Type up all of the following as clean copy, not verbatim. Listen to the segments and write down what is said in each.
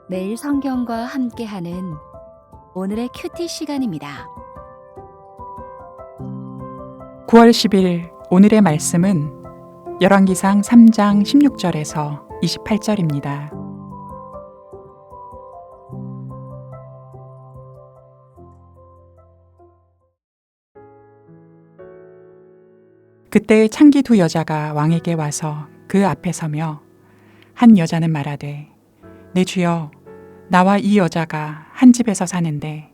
매일 성경과 함께하는 오늘의 큐티 시간입니다. 9월 10일 오늘의 말씀은 열왕기상 3장 16절에서 28절입니다. 그때 창기 두 여자가 왕에게 와서 그 앞에 서며 한 여자는 말하되 내 주여 나와 이 여자가 한 집에서 사는데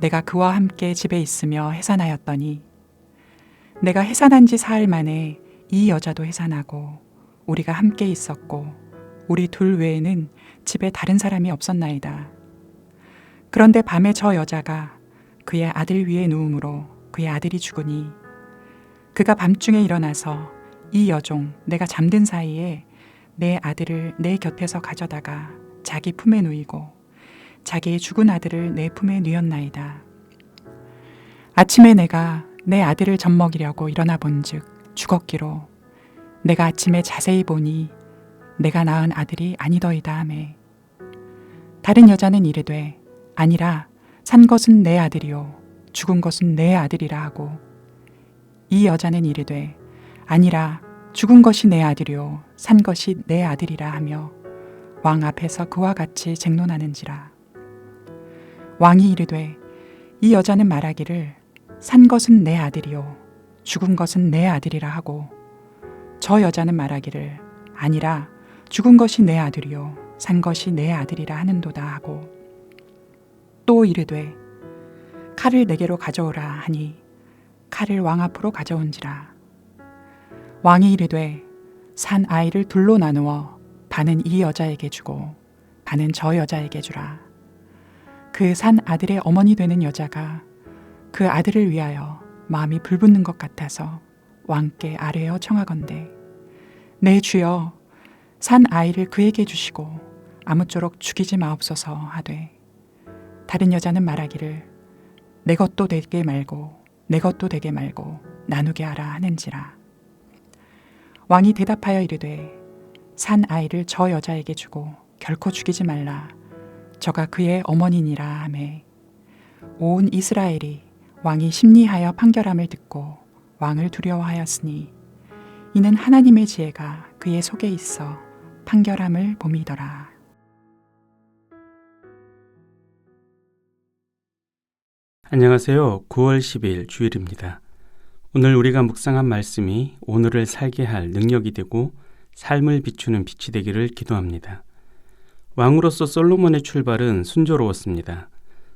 내가 그와 함께 집에 있으며 해산하였더니 내가 해산한 지 사흘 만에 이 여자도 해산하고 우리가 함께 있었고 우리 둘 외에는 집에 다른 사람이 없었나이다. 그런데 밤에 저 여자가 그의 아들 위에 누움으로 그의 아들이 죽으니 그가 밤중에 일어나서 이 여종 내가 잠든 사이에 내 아들을 내 곁에서 가져다가 자기 품에 누이고 자기의 죽은 아들을 내 품에 누였나이다. 아침에 내가 내 아들을 젖먹이려고 일어나 본즉 죽었기로 내가 아침에 자세히 보니 내가 낳은 아들이 아니더이다 하매 다른 여자는 이르되 아니라 산 것은 내 아들이요 죽은 것은 내 아들이라 하고 이 여자는 이르되 아니라 죽은 것이 내 아들이요 산 것이 내 아들이라 하며 왕 앞에서 그와 같이 쟁론하는지라. 왕이 이르되 이 여자는 말하기를 산 것은 내 아들이요 죽은 것은 내 아들이라 하고 저 여자는 말하기를 아니라 죽은 것이 내 아들이요 산 것이 내 아들이라 하는도다 하고 또 이르되 칼을 내게로 가져오라 하니 칼을 왕 앞으로 가져온지라. 왕이 이르되 산 아이를 둘로 나누어 반은 이 여자에게 주고 반은 저 여자에게 주라. 그 산 아들의 어머니 되는 여자가 그 아들을 위하여 마음이 불붙는 것 같아서 왕께 아뢰어 청하건대 내 주여 산 아이를 그에게 주시고 아무쪼록 죽이지 마옵소서 하되 다른 여자는 말하기를 내 것도 되게 말고 내 것도 되게 말고 나누게 하라 하는지라. 왕이 대답하여 이르되 산 아이를 저 여자에게 주고 결코 죽이지 말라. 저가 그의 어머니니라 하매 온 이스라엘이 왕이 심리하여 판결함을 듣고 왕을 두려워하였으니 이는 하나님의 지혜가 그의 속에 있어 판결함을 봄이더라. 안녕하세요. 9월 10일 주일입니다. 오늘 우리가 묵상한 말씀이 오늘을 살게 할 능력이 되고 삶을 비추는 빛이 되기를 기도합니다. 왕으로서 솔로몬의 출발은 순조로웠습니다.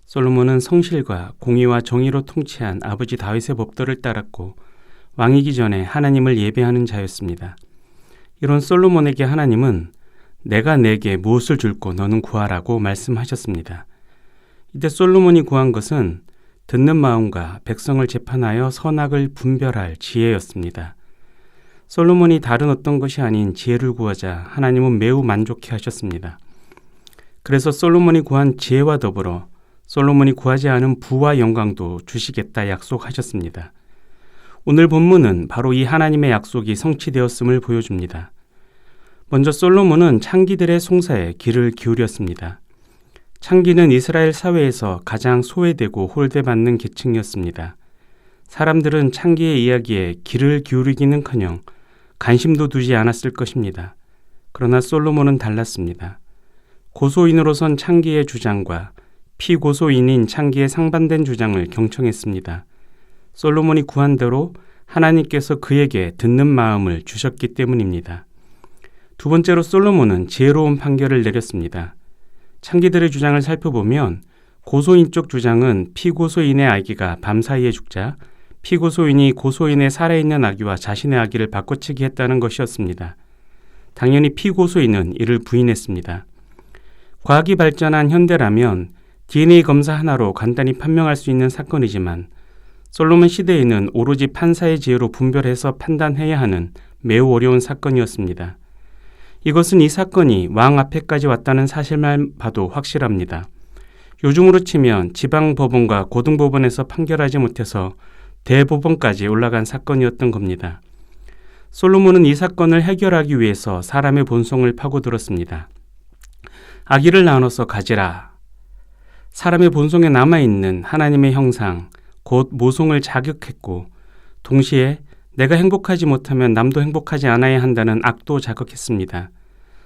솔로몬은 성실과 공의와 정의로 통치한 아버지 다윗의 법도를 따랐고 왕이기 전에 하나님을 예배하는 자였습니다. 이런 솔로몬에게 하나님은 내가 내게 무엇을 줄고 너는 구하라고 말씀하셨습니다. 이때 솔로몬이 구한 것은 듣는 마음과 백성을 재판하여 선악을 분별할 지혜였습니다. 솔로몬이 다른 어떤 것이 아닌 지혜를 구하자 하나님은 매우 만족해 하셨습니다. 그래서 솔로몬이 구한 지혜와 더불어 솔로몬이 구하지 않은 부와 영광도 주시겠다 약속하셨습니다. 오늘 본문은 바로 이 하나님의 약속이 성취되었음을 보여줍니다. 먼저 솔로몬은 창기들의 송사에 귀를 기울였습니다. 창기는 이스라엘 사회에서 가장 소외되고 홀대받는 계층이었습니다. 사람들은 창기의 이야기에 귀를 기울이기는커녕 관심도 두지 않았을 것입니다. 그러나 솔로몬은 달랐습니다. 고소인으로선 창기의 주장과 피고소인인 창기의 상반된 주장을 경청했습니다. 솔로몬이 구한 대로 하나님께서 그에게 듣는 마음을 주셨기 때문입니다. 두 번째로 솔로몬은 지혜로운 판결을 내렸습니다. 창기들의 주장을 살펴보면 고소인 쪽 주장은 피고소인의 아기가 밤사이에 죽자 피고소인이 고소인의 살아있는 아기와 자신의 아기를 바꿔치기 했다는 것이었습니다. 당연히 피고소인은 이를 부인했습니다. 과학이 발전한 현대라면 DNA 검사 하나로 간단히 판명할 수 있는 사건이지만 솔로몬 시대에는 오로지 판사의 지혜로 분별해서 판단해야 하는 매우 어려운 사건이었습니다. 이것은 이 사건이 왕 앞에까지 왔다는 사실만 봐도 확실합니다. 요즘으로 치면 지방법원과 고등법원에서 판결하지 못해서 대법원까지 올라간 사건이었던 겁니다. 솔로몬은 이 사건을 해결하기 위해서 사람의 본성을 파고들었습니다. 아기를 나눠서 가지라. 사람의 본성에 남아있는 하나님의 형상, 곧 모성을 자극했고 동시에 내가 행복하지 못하면 남도 행복하지 않아야 한다는 악도 자극했습니다.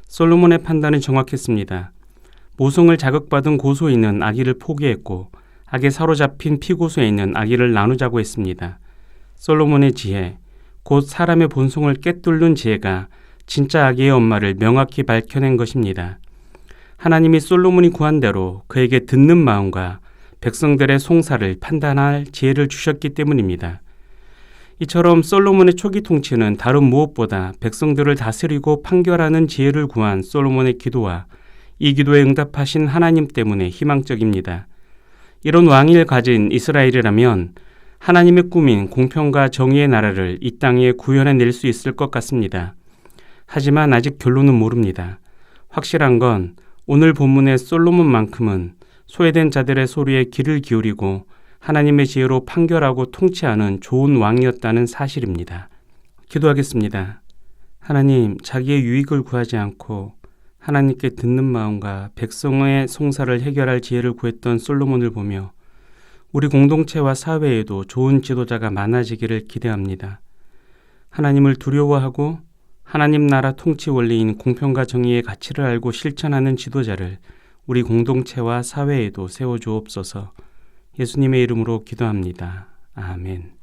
솔로몬의 판단은 정확했습니다. 모성을 자극받은 고소에 있는 아기를 포기했고 악에 사로잡힌 피고소에 있는 아기를 나누자고 했습니다. 솔로몬의 지혜, 곧 사람의 본성을 꿰뚫는 지혜가 진짜 아기의 엄마를 명확히 밝혀낸 것입니다. 하나님이 솔로몬이 구한 대로 그에게 듣는 마음과 백성들의 송사를 판단할 지혜를 주셨기 때문입니다. 이처럼 솔로몬의 초기 통치는 다른 무엇보다 백성들을 다스리고 판결하는 지혜를 구한 솔로몬의 기도와 이 기도에 응답하신 하나님 때문에 희망적입니다. 이런 왕위를 가진 이스라엘이라면 하나님의 꿈인 공평과 정의의 나라를 이 땅에 구현해낼 수 있을 것 같습니다. 하지만 아직 결론은 모릅니다. 확실한 건 오늘 본문의 솔로몬만큼은 소외된 자들의 소리에 귀를 기울이고 하나님의 지혜로 판결하고 통치하는 좋은 왕이었다는 사실입니다. 기도하겠습니다. 하나님, 자기의 유익을 구하지 않고 하나님께 듣는 마음과 백성의 송사를 해결할 지혜를 구했던 솔로몬을 보며 우리 공동체와 사회에도 좋은 지도자가 많아지기를 기대합니다. 하나님을 두려워하고 하나님 나라 통치 원리인 공평과 정의의 가치를 알고 실천하는 지도자를 우리 공동체와 사회에도 세워주옵소서. 예수님의 이름으로 기도합니다. 아멘.